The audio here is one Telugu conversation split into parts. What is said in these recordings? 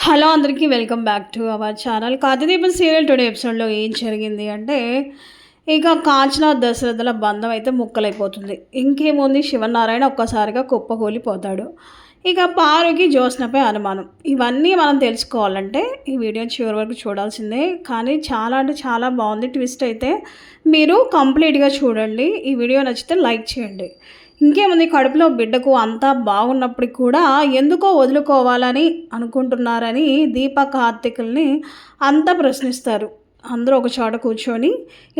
హలో అందరికీ welcome back to our channel. Karthideepam serial today ఎపిసోడ్లో ఏం జరిగింది అంటే ఇక కాంచన దశరథుల బంధం అయితే ముక్కలైపోతుంది. ఇంకేముంది, శివనారాయణ ఒక్కసారిగా కుప్పకూలిపోతాడు. ఇక పారుకి జ్యోత్స్నపై అనుమానం. ఇవన్నీ మనం తెలుసుకోవాలంటే ఈ వీడియోని చివరి వరకు చూడాల్సిందే. కానీ చాలా అంటే చాలా బాగుంది. ట్విస్ట్ అయితే మీరు కంప్లీట్గా చూడండి. ఈ వీడియో నచ్చితే లైక్ చేయండి. ఇంకేముంది, కడుపులో బిడ్డకు అంతా బాగున్నప్పటికి కూడా ఎందుకో వదులుకోవాలని అనుకుంటున్నారని దీప కార్తీకుల్ని అంతా ప్రశ్నిస్తారు. అందరూ ఒక చోట కూర్చొని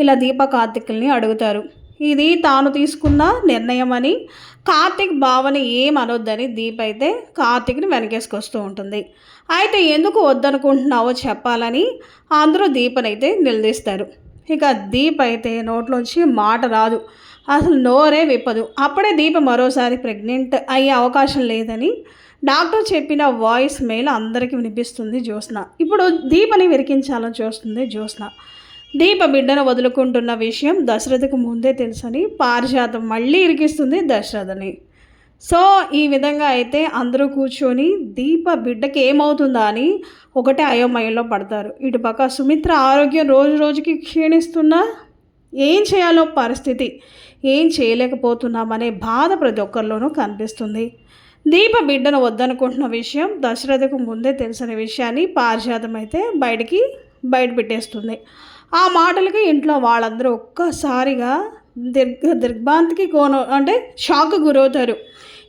ఇలా దీప కార్తీకుల్ని అడుగుతారు. ఇది తాను తీసుకున్న నిర్ణయం అని, కార్తీక్ భావన ఏమనొద్దని దీప అయితే కార్తీక్ని వెనకేసుకొస్తూ ఉంటుంది. అయితే ఎందుకు వద్దనుకుంటున్నావో చెప్పాలని అందరూ దీపనైతే నిలదీస్తారు. ఇక దీప అయితే నోట్లోంచి మాట రాదు, అసలు నోరే విప్పదు. అప్పుడే దీప మరోసారి ప్రెగ్నెంట్ అయ్యే అవకాశం లేదని డాక్టర్ చెప్పిన వాయిస్ మెయిల్ అందరికీ వినిపిస్తుంది జ్యోత్స్న. ఇప్పుడు దీపని విరికించాలని చూస్తుంది జ్యోత్స్న. దీప బిడ్డను వదులుకుంటున్న విషయం దశరథకు ముందే తెలుసని పారిజాతం మళ్ళీ ఇరికిస్తుంది దశరథని. సో ఈ విధంగా అయితే అందరూ కూర్చొని దీప బిడ్డకి ఏమవుతుందా అని ఒకటే అయోమయంలో పడతారు. ఇటుపక్క సుమిత్ర ఆరోగ్యం రోజు రోజుకి క్షీణిస్తున్నా ఏం చేయాలో పరిస్థితి, ఏం చేయలేకపోతున్నామనే బాధ ప్రతి ఒక్కరిలోనూ కనిపిస్తుంది. దీప బిడ్డను వద్దనుకుంటున్న విషయం దశరథకు ముందే తెలిసిన విషయాన్ని పారిజాతం అయితే బయట పెట్టేస్తుంది. ఆ మాటలకి ఇంట్లో వాళ్ళందరూ ఒక్కసారిగా దిగ్భ్రాంతికి షాక్ గురవుతారు.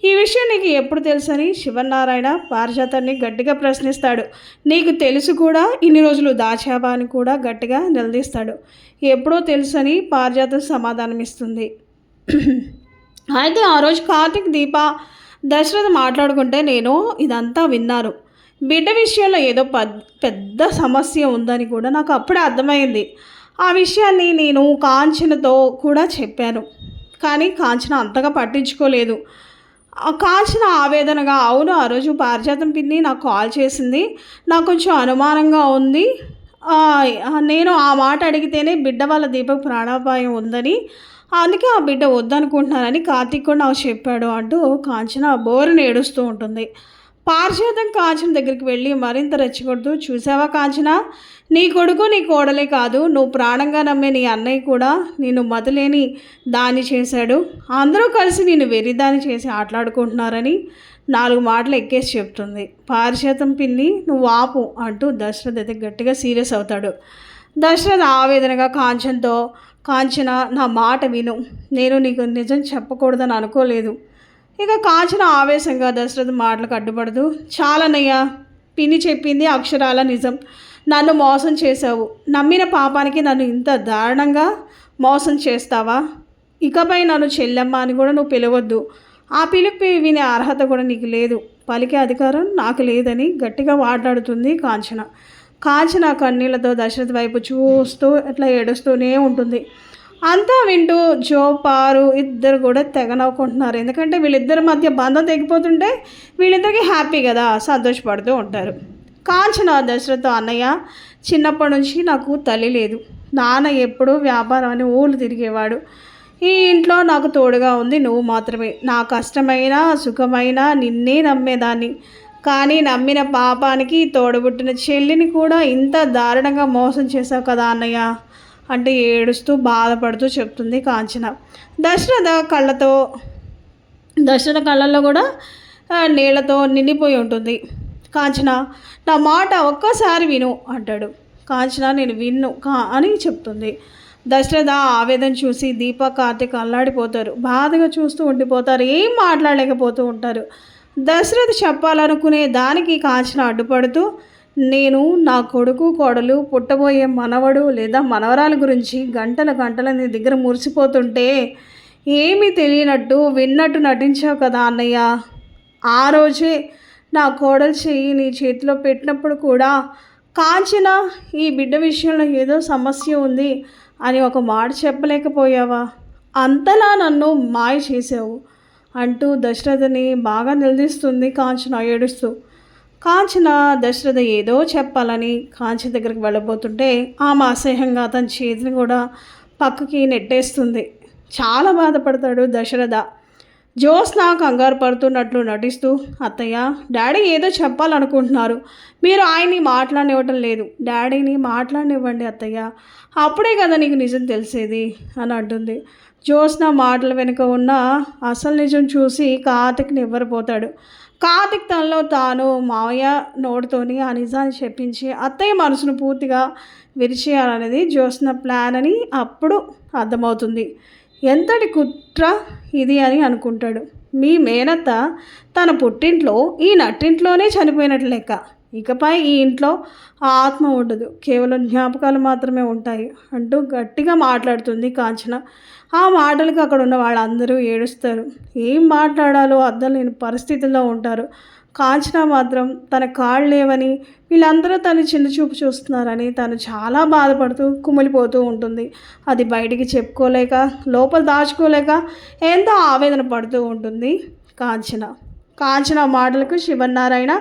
ఈ విషయం నీకు ఎప్పుడు తెలుసని శివనారాయణ పారిజాతాన్ని గట్టిగా ప్రశ్నిస్తాడు. నీకు తెలుసు కూడా, ఇన్ని రోజులు దాచావా అని కూడా గట్టిగా నిలదీస్తాడు. ఎప్పుడో తెలుసని పారిజాతం సమాధానం ఇస్తుంది. అయితే ఆ రోజు కార్తీక్ దీప దశరథ మాట్లాడుకుంటే నేను ఇదంతా విన్నాను. బిడ్డ విషయంలో ఏదో పెద్ద సమస్య ఉందని కూడా నాకు అప్పుడే అర్థమైంది. ఆ విషయాన్ని నేను కాంచనతో కూడా చెప్పాను, కానీ కాంచన అంతగా పట్టించుకోలేదు. కాంచన ఆవేదనగా, అవును ఆ రోజు పారిజాతం పిన్ని నాకు కాల్ చేసింది, నాకు కొంచెం అనుమానంగా ఉంది, నేను ఆ మాట అడిగితేనే బిడ్డ వాళ్ళ దీపకు ప్రాణాపాయం ఉందని, అందుకే ఆ బిడ్డ వద్దనుకుంటున్నానని కార్తీక్ కూడా నాకు చెప్పాడు అంటూ కాంచన బోరుని ఏడుస్తూ ఉంటుంది. పారిజాతం కాంచన దగ్గరికి వెళ్ళి మరింత రెచ్చగొడుతూ, చూసావా కాంచన, నీ కొడుకు నీ కోడలే కాదు, నువ్వు ప్రాణంగా నమ్మే నీ అన్నయ్య కూడా నిన్ను మతిలేని దాన్ని చేశాడు, అందరూ కలిసి నిన్ను వెర్రిదాన్ని చేసి ఆటలాడుకుంటున్నారని 4 మాటలు ఎక్కేసి చెప్తుంది. పారిజాతం పిన్ని నువ్వు ఆపు అంటూ దశరథ్ అయితే గట్టిగా సీరియస్ అవుతాడు. దశరథ్ ఆవేదనగా కాంచనతో, కాంచన నా మాట విను, నేను నీకు నిజం చెప్పకూడదని అనుకోలేదు. ఇక కాంచన ఆవేశంగా దశరథ్ మాటలకు అడ్డుపడదు. చాలన్నయ్యా, పిన్ని చెప్పింది అక్షరాల నిజం, నన్ను మోసం చేశావు, నమ్మిన పాపానికి నన్ను ఇంత దారుణంగా మోసం చేస్తావా? ఇకపై నన్ను చెల్లెమ్మ అని కూడా నువ్వు పిలవద్దు, ఆ పిలుపు వినే అర్హత కూడా నీకు లేదు, పలికే అధికారం నాకు లేదని గట్టిగా మాట్లాడుతుంది కాంచన. కాంచన కన్నీళ్లతో దశరథ్ వైపు చూస్తూ ఇట్లా ఏడుస్తూనే ఉంటుంది. అంతా వింటూ పారు ఇద్దరు కూడా తెగ నవ్వుకుంటున్నారు. ఎందుకంటే వీళ్ళిద్దరి మధ్య బంధం తెగిపోతుంటే వీళ్ళిద్దరికి హ్యాపీ కదా, సంతోషపడుతూ ఉంటారు. కాంచన దశరథ్తో, అన్నయ్య చిన్నప్పటి నుంచి నాకు తల్లి లేదు, నాన్న ఎప్పుడూ వ్యాపారం అని ఊళ్ళు తిరిగేవాడు, ఈ ఇంట్లో నాకు తోడుగా ఉంది నువ్వు మాత్రమే, నా కష్టమైన సుఖమైన నిన్నే నమ్మేదాన్ని, కానీ నమ్మిన పాపానికి తోడబుట్టిన చెల్లిని కూడా ఇంత దారుణంగా మోసం చేశావు కదా అన్నయ్య అంటే ఏడుస్తూ బాధపడుతూ చెప్తుంది కాంచన. దశరథ కళ్ళల్లో కూడా నీళ్లతో నిండిపోయి ఉంటుంది. కాంచన నా మాట ఒక్కసారి విను అంటాడు. కాంచన నేను విన్ను అని చెప్తుంది. దశరథ ఆవేదన చూసి దీప కార్తీక్ అల్లాడిపోతారు, బాధగా చూస్తూ ఉండిపోతారు, ఏం మాట్లాడలేకపోతూ ఉంటారు. దశరథ్ చెప్పాలనుకునే దానికి కాంచన అడ్డుపడుతూ, నేను నా కొడుకు కోడలు పుట్టబోయే మనవడు లేదా మనవరాల గురించి గంటల నీ దగ్గర మురిసిపోతుంటే ఏమీ తెలియనట్టు విన్నట్టు నటించావు కదా అన్నయ్య, ఆ రోజే నా కోడలు చెయ్యి నీ చేతిలో పెట్టినప్పుడు కూడా కాంచన ఈ బిడ్డ విషయంలో ఏదో సమస్య ఉంది అని ఒక మాట చెప్పలేకపోయావా, అంతలా నన్ను మాయ చేసావు అంటూ దశరథని బాగా నిలదీస్తుంది కాంచన ఏడుస్తూ. కాంచన దశరథ ఏదో చెప్పాలని కాంచన దగ్గరికి వెళ్ళబోతుంటే ఆమె అసహ్యంగా తన చేతిని కూడా పక్కకి నెట్టేస్తుంది. చాలా బాధపడతాడు దశరథ. జ్యోత్స్న కంగారు పడుతున్నట్లు నటిస్తూ, అత్తయ్య డాడీ ఏదో చెప్పాలనుకుంటున్నారు, మీరు ఆయన్ని మాట్లాడనివ్వటం లేదు, డాడీని మాట్లాడనివ్వండి అత్తయ్య, అప్పుడే కదా నీకు నిజం తెలిసేది అని అంటుంది. జ్యోత్స్న మాటల వెనుక ఉన్న అసలు నిజం చూసి కార్తిక్ నివ్వరపోతాడు. కార్తిక్ తనలో తాను మావయ్య నోటితోని ఆ నిజాన్ని చెప్పించి అత్తయ్య మనసును పూర్తిగా విరిచేయాలనేది జ్యోత్స్న ప్లాన్ అని అప్పుడు అర్థమవుతుంది. ఎంతటి కుట్ర ఇది అని అనుకుంటాడు. మీ మేనత్త తన పుట్టింట్లో ఈ నట్టింట్లోనే చనిపోయినట్లు లెక్క. ఇకపై ఈ ఇంట్లో ఆ ఆత్మ ఉండదు, కేవలం జ్ఞాపకాలు మాత్రమే ఉంటాయి అంటూ గట్టిగా మాట్లాడుతుంది కాంచన. ఆ మాటలకు అక్కడ ఉన్న వాళ్ళందరూ ఏడుస్తారు. ఏం మాట్లాడాలో అర్థం లేని పరిస్థితుల్లో ఉంటారు. కాంచన మాత్రం తన కాళ్ళు లేవని, వీళ్ళందరూ తను చిన్న చూపు చూస్తున్నారని తను చాలా బాధపడుతూ కుమిలిపోతూ ఉంటుంది. అది బయటికి చెప్పుకోలేక, లోపల దాచుకోలేక ఎంతో ఆవేదన పడుతూ ఉంటుంది కాంచన. కాంచన మాటలకు శివనారాయణ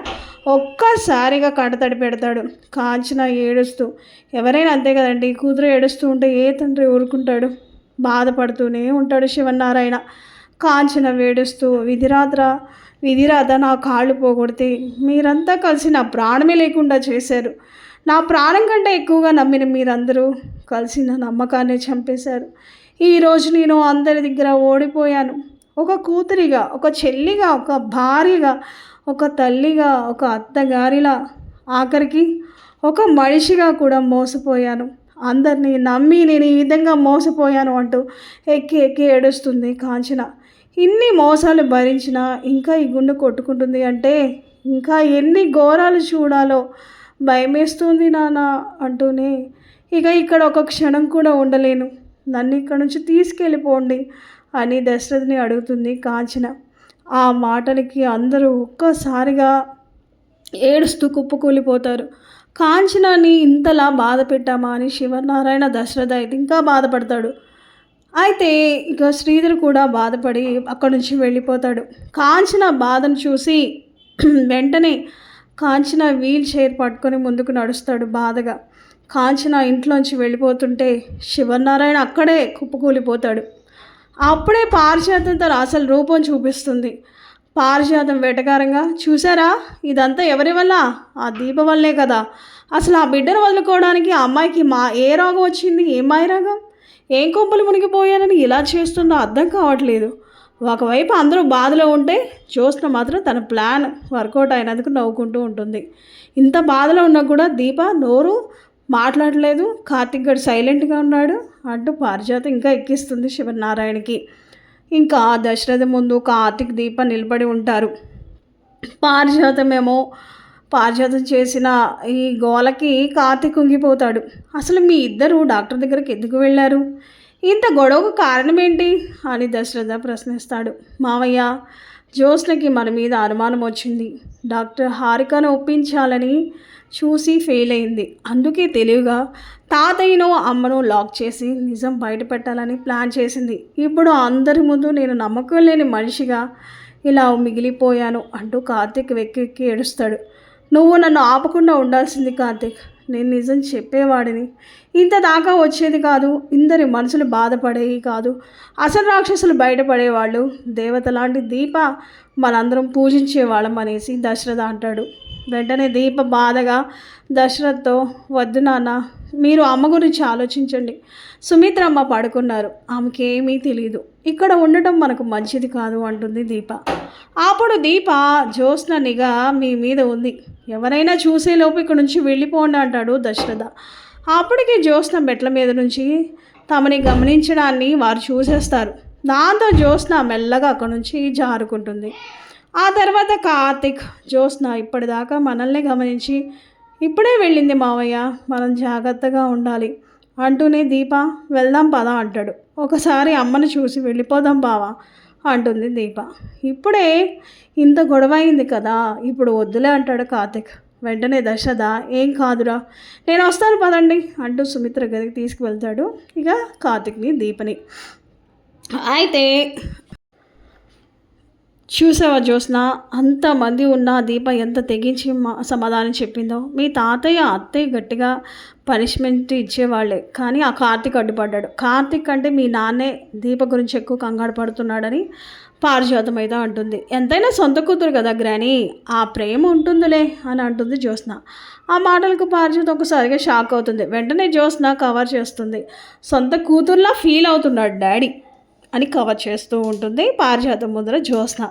ఒక్కసారిగా కంటతడి పెడతాడు. కాంచన ఏడుస్తూ, ఎవరైనా అంతే కదండి, కూతురు ఏడుస్తూ ఉంటే ఏ తండ్రి ఊరుకుంటాడు? బాధపడుతూనే ఉంటాడు శివనారాయణ. కాంచన వేడుస్తూ, విధిరాత నా కాళ్ళు పోగొడితే మీరంతా కలిసి నా ప్రాణమే లేకుండా చేశారు. నా ప్రాణం కంటే ఎక్కువగా నమ్మిన మీరందరూ కలిసి నా నమ్మకాన్ని చంపేశారు. ఈరోజు నేను అందరి దగ్గర ఓడిపోయాను. ఒక కూతురిగా, ఒక చెల్లిగా, ఒక భార్యగా, ఒక తల్లిగా, ఒక అత్తగారిలా, ఆఖరికి ఒక మనిషిగా కూడా మోసపోయాను. అందరినీ నమ్మి నేను ఈ విధంగా మోసపోయాను అంటూ ఎక్కి ఎక్కి ఏడుస్తుంది కాంచన. ఇన్ని మోసాలు భరించినా ఇంకా ఈ గుండె కొట్టుకుంటుంది అంటే ఇంకా ఎన్ని ఘోరాలు చూడాలో భయమేస్తుంది నాన్న అంటూనే, ఇక ఇక్కడ ఒక క్షణం కూడా ఉండలేను, నన్ను ఇక్కడ నుంచి తీసుకెళ్ళిపోండి అని దశరథని అడుగుతుంది కాంచన. ఆ మాటలకి అందరూ ఒక్కసారిగా ఏడుస్తూ కుప్పకూలిపోతారు. కాంచనాన్ని ఇంతలా బాధ పెట్టామా అని శివనారాయణ దశరథ అయితే ఇంకా బాధపడతాడు. అయితే ఇక శ్రీధర్ కూడా బాధపడి అక్కడి నుంచి వెళ్ళిపోతాడు. కాంచన బాధను చూసి వెంటనే కాంచన వీల్ చైర్ పట్టుకొని ముందుకు నడుస్తాడు బాధగా. కాంచన ఇంట్లోంచి వెళ్ళిపోతుంటే శివనారాయణ అక్కడే కుప్పకూలిపోతాడు. అప్పుడే పారిజాతం తన అసలు రూపం చూపిస్తుంది. పారిజాతం వెటకారంగా, చూసారా ఇదంతా ఎవరి వల్ల? ఆ దీప వల్లే కదా. అసలు ఆ బిడ్డను వదులుకోవడానికి ఆ అమ్మాయికి ఏ రోగం వచ్చింది? ఏం మాయరోగం? ఏం కొంపలు మునిగిపోయానని ఇలా చేస్తుందో అర్థం కావట్లేదు. ఒకవైపు అందరూ బాధలో ఉంటే జ్యోత్స్న మాత్రం తన ప్లాన్ వర్కౌట్ అయినందుకు నవ్వుకుంటూ ఉంటుంది. ఇంత బాధలో ఉన్నా కూడా దీప నోరు మాట్లాడలేదు, కార్తిక్ గడు సైలెంట్గా ఉన్నాడు అంటూ పారిజాతం ఇంకా ఎక్కిస్తుంది శివనారాయణకి. ఇంకా దశరథ ముందు కార్తిక్ దీప నిలబడి ఉంటారు. పారిజాతం చేసిన ఈ గోలకి కార్తిక్ కుంగిపోతాడు. అసలు మీ ఇద్దరు డాక్టర్ దగ్గరికి ఎందుకు వెళ్ళారు? ఇంత గొడవకు కారణం ఏంటి అని దశరథ ప్రశ్నిస్తాడు. మావయ్య, జ్యోత్స్నకి మన మీద అనుమానం వచ్చింది. డాక్టర్ హారికను ఒప్పించాలని చూసి ఫెయిల్ అయింది. అందుకే తెలివిగా తాతయ్యను అమ్మను లాక్ చేసి నిజం బయట పెట్టాలని ప్లాన్ చేసింది. ఇప్పుడు అందరి ముందు నేను నమ్మకం లేని మనిషిగా ఇలా మిగిలిపోయాను అంటూ కార్తిక్ వెక్కి ఏడుస్తాడు. నువ్వు నన్ను ఆపకుండా ఉండాల్సింది కార్తిక్, నేను నిజం చెప్పేవాడిని, ఇంత దాకా వచ్చేది కాదు, ఇందరి మనసులు బాధపడేవి కాదు, అసలు రాక్షసులు బయటపడేవాళ్ళు, దేవత లాంటి దీప మనందరం పూజించేవాళ్ళం అనేసి దశరథ అంటాడు. వెంటనే దీప బాధగా దశరథ్తో, వద్దు నాన్న, మీరు అమ్మ గురించి ఆలోచించండి. సుమిత్రమ్మ పడుకున్నారు, ఆమెకి ఏమీ తెలియదు, ఇక్కడ ఉండటం మనకు మంచిది కాదు అంటుంది దీప. అప్పుడు దీప, జ్యోత్స్న నిఘా మీ మీద ఉంది, ఎవరైనా చూసేలోపు ఇక్కడ నుంచి వెళ్ళిపోండి అంటాడు దశరథ. అప్పటికి జ్యోత్స్న మెట్ల మీద నుంచి తమని గమనించడాన్ని వారు చూసేస్తారు. దాంతో జ్యోత్స్న మెల్లగా అక్కడి నుంచి జారుకుంటుంది. ఆ తర్వాత కార్తిక్, జ్యోత్స్న ఇప్పటిదాకా మనల్ని గమనించి ఇప్పుడే వెళ్ళింది మావయ్య, మనం జాగ్రత్తగా ఉండాలి అంటూనే దీప, వెళ్దాం పదా అంటాడు. ఒకసారి అమ్మను చూసి వెళ్ళిపోదాం బావా అంటుంది దీప. ఇప్పుడే ఇంత గొడవ అయింది కదా, ఇప్పుడు వద్దులే అంటాడు కార్తిక్. వెంటనే దశరథ, ఏం కాదురా, నేను వస్తాను పదండి అంటూ సుమిత్ర గదికి తీసుకువెళ్తాడు ఇక కార్తిక్ని దీపని. అయితే చూసావా జ్యోత్స్న, అంతమంది ఉన్న దీప ఎంత తెగించి సమాధానం చెప్పిందో. మీ తాతయ్య అత్తయ్య గట్టిగా పనిష్మెంట్ ఇచ్చేవాళ్ళే, కానీ ఆ కార్తీక్ అడ్డుపడ్డాడు. కార్తీక్ అంటే మీ నాన్నే దీప గురించి ఎక్కువ కంగారు పడుతున్నాడని పారిజాతం అయితే అంటుంది. ఎంతైనా సొంత కూతురు కదా గ్రాని, ఆ ప్రేమ ఉంటుందిలే అని అంటుంది జ్యోత్స్న. ఆ మాటలకు పారిజాతం ఒకసారిగా షాక్ అవుతుంది. వెంటనే జ్యోత్స్న కవర్ చేస్తుంది. సొంత కూతుర్లా ఫీల్ అవుతున్నాడు డాడీ అని కవర్ చేస్తూ ఉంటుంది పారిజాతం ముందర జ్యోత్స్న.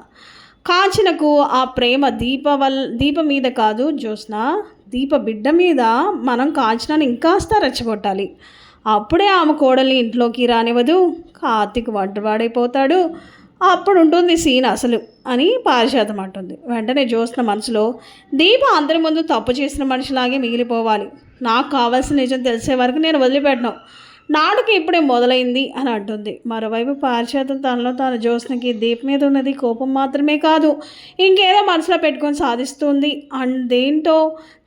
కాంచనకు ఆ ప్రేమ దీప మీద కాదు జ్యోత్స్న, దీప బిడ్డ మీద మనం కాంచనాన్ని ఇంకాస్త రెచ్చగొట్టాలి. అప్పుడే ఆమె కోడల్ని ఇంట్లోకి రానివ్వదు, కార్తీక్ ఒంటరివాడైపోతాడు, అప్పుడు ఉంటుంది సీన్ అసలు అని పారిజాతం అంటుంది. వెంటనే జ్యోత్స్న మనసులో, దీప అందరి ముందు తప్పు చేసిన మనిషిలాగే మిగిలిపోవాలి, నాకు కావాల్సిన నిజం తెలిసే వరకు నేను వదిలిపెట్టను, నాడుకి ఇప్పుడే మొదలైంది అని అంటుంది. మరోవైపు పారిజాతం తనలో తాను జ్యోత్స్నకి దీప మీద ఉన్నది కోపం మాత్రమే కాదు, ఇంకేదో మనసులో పెట్టుకొని సాధిస్తుంది దేంటో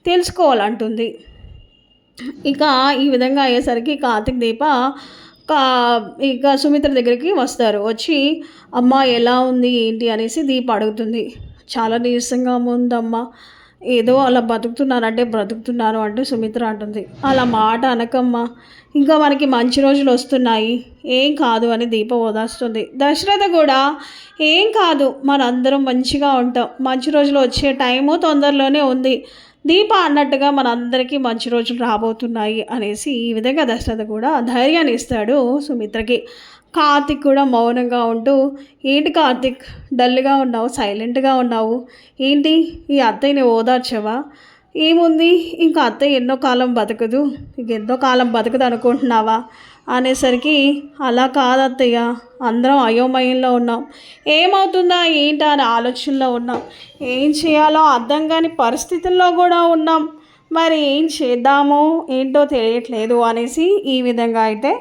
తెలుసుకోవాలంటుంది. ఇక ఈ విధంగా అయ్యేసరికి కార్తీక్ దీప ఇక సుమిత్ర దగ్గరికి వస్తారు. వచ్చి అమ్మ ఎలా ఉంది ఏంటి అనేసి దీప అడుగుతుంది. చాలా నీరసంగా ఉందమ్మా, ఏదో అలా బ్రతుకుతున్నాను అంటూ సుమిత్ర అంటుంది. అలా మాట అనకమ్మా, ఇంకా మనకి మంచి రోజులు వస్తున్నాయి, ఏం కాదు అని దీప ఓదార్స్తుంది. దశరథ కూడా ఏం కాదు, మనందరం మంచిగా ఉంటాం, మంచి రోజులు వచ్చే టైము తొందరలోనే ఉంది, దీప అన్నట్టుగా మనందరికీ మంచి రోజులు రాబోతున్నాయి అనేసి ఈ విధంగా దశరథ కూడా ధైర్యాన్ని ఇస్తాడు సుమిత్రకి. కార్తీక్ కూడా మౌనంగా ఉంటూ, ఏంటి కార్తీక్ డల్గా ఉన్నావు, సైలెంట్గా ఉన్నావు ఏంటి, ఈ అత్తయ్యని ఓదార్చవా, ఏముంది ఇంకా అత్తయ్య ఎన్నో కాలం బతకదు, ఇంకెన్నో కాలం బతకదు అనుకుంటున్నావా అనేసరికి, అలా కాదు అత్తయ్య, అందరం అయోమయంలో ఉన్నాం, ఏమవుతుందా ఏంటా అని ఆలోచనలో ఉన్నాం, ఏం చేయాలో అర్థం కాని పరిస్థితుల్లో కూడా ఉన్నాం, మరి ఏం చేద్దామో ఏంటో తెలియట్లేదు అనేసి ఈ విధంగా అయితే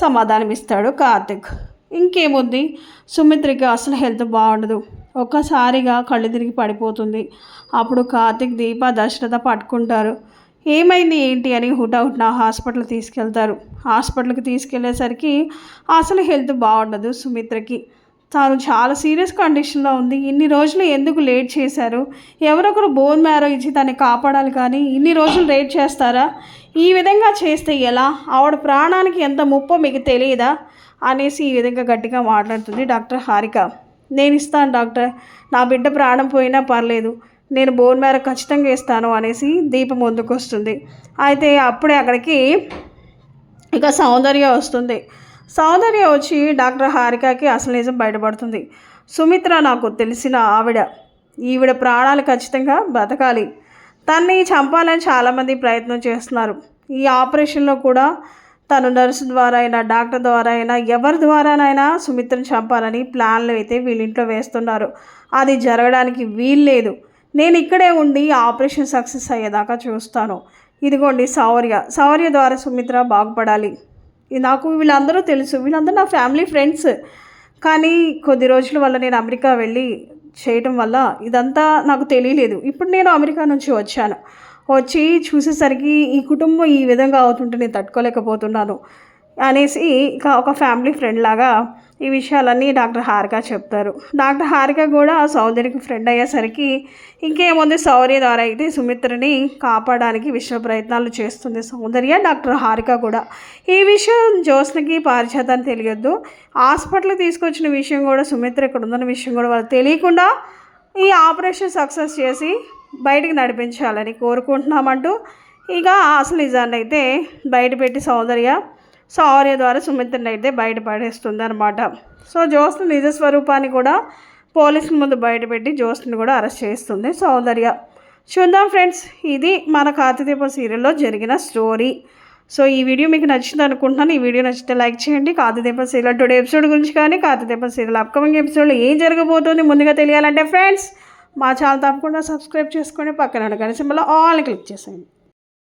సమాధానం ఇస్తాడు కార్తీక్. ఇంకేముంది, సుమిత్రకి అసలు హెల్త్ బాగుండదు, ఒక్కసారిగా కళ్ళు తిరిగి పడిపోతుంది. అప్పుడు కార్తీక్ దీప దశరథ పట్టుకుంటారు. ఏమైంది ఏంటి అని హుటాహుటిన హాస్పిటల్ తీసుకెళ్తారు. హాస్పిటల్కి తీసుకెళ్లేసరికి అసలు హెల్త్ బాగుండదు సుమిత్రకి, తాను చాలా సీరియస్ కండిషన్లో ఉంది, ఇన్ని రోజులు ఎందుకు లేట్ చేశారు, ఎవరొకరు బోన్ మ్యారో ఇచ్చి తనని కాపాడాలి, కానీ ఇన్ని రోజులు లేట్ చేస్తారా, ఈ విధంగా చేస్తే ఎలా, ఆవిడ ప్రాణానికి ఎంత ముప్పో మీకు తెలియదా అనేసి ఈ విధంగా గట్టిగా మాట్లాడుతుంది డాక్టర్ హారిక. నేను ఇస్తాను డాక్టర్, నా బిడ్డ ప్రాణం పోయినా పర్లేదు, నేను బోన్ మ్యారో ఖచ్చితంగా ఇస్తాను అనేసి దీప ముందుకు వస్తుంది. అయితే అప్పుడే అక్కడికి ఇక సౌందర్య వస్తుంది. సౌందర్య వచ్చి డాక్టర్ హారికకి అసలు నిజం బయటపడుతుంది. సుమిత్ర నాకు తెలిసిన ఈవిడ ప్రాణాలు ఖచ్చితంగా బతకాలి, తన్ని చంపాలని చాలామంది ప్రయత్నం చేస్తున్నారు, ఈ ఆపరేషన్లో కూడా తను నర్సు ద్వారా అయినా డాక్టర్ ద్వారా అయినా ఎవరి ద్వారానైనా సుమిత్రను చంపాలని ప్లాన్లు అయితే వీళ్ళింట్లో వేస్తున్నారు, అది జరగడానికి వీల్లేదు, నేను ఇక్కడే ఉండి ఆపరేషన్ సక్సెస్ అయ్యేదాకా చూస్తాను, ఇదిగోండి శౌర్య ద్వారా సుమిత్ర బాగుపడాలి, నాకు వీళ్ళందరూ తెలుసు, వీళ్ళందరూ నా ఫ్యామిలీ ఫ్రెండ్స్, కానీ కొద్ది రోజుల వల్ల నేను అమెరికా వెళ్ళి చేయటం వల్ల ఇదంతా నాకు తెలియలేదు, ఇప్పుడు నేను అమెరికా నుంచి వచ్చి చూసేసరికి ఈ కుటుంబం ఈ విధంగా అవుతుంటే నేను తట్టుకోలేకపోతున్నాను అనేసి ఇక ఒక ఫ్యామిలీ ఫ్రెండ్ లాగా ఈ విషయాలన్నీ డాక్టర్ హారిక చెప్తారు. డాక్టర్ హారిక కూడా సౌందర్యకి ఫ్రెండ్ అయ్యేసరికి ఇంకేముంది, శౌర్య ద్వారా అయితే సుమిత్రని కాపాడడానికి విశ్వ ప్రయత్నాలు చేస్తుంది సౌందర్య. డాక్టర్ హారిక కూడా ఈ విషయం జ్యోత్స్నకి పారిజాతాన్ని తెలియొద్దు, హాస్పిటల్కి తీసుకొచ్చిన విషయం కూడా సుమిత్ర ఇక్కడ ఉందన్న విషయం కూడా వాళ్ళకి తెలియకుండా ఈ ఆపరేషన్ సక్సెస్ చేసి బయటికి నడిపించాలని కోరుకుంటున్నామంటూ ఇక అసలు నిజాన్ని అయితే బయటపెట్టి శౌర్య ద్వారా సుమిత్రని అయితే బయటపడేస్తుంది అనమాట. సో జ్యోత్స్న నిజ స్వరూపాన్ని కూడా పోలీసుల ముందు బయటపెట్టి జ్యోత్స్నని కూడా అరెస్ట్ చేస్తుంది సౌందర్య. చూద్దాం ఫ్రెండ్స్, ఇది మన కార్తీదీపం సీరియల్లో జరిగిన స్టోరీ. సో ఈ వీడియో మీకు నచ్చింది అనుకుంటున్నాను. ఈ వీడియో నచ్చితే లైక్ చేయండి. కార్తీదీపం సీరియల్ టుడే ఎపిసోడ్ గురించి కానీ కార్తీదీపం సీరియల్ అప్కమింగ్ ఎపిసోడ్లో ఏం జరగబోతుంది ముందుగా తెలియాలంటే ఫ్రెండ్స్ మా ఛానల్ తప్పకుండా సబ్స్క్రైబ్ చేసుకోండి, పక్కన గంట సింబల్లో ఆల్ క్లిక్ చేసేయండి.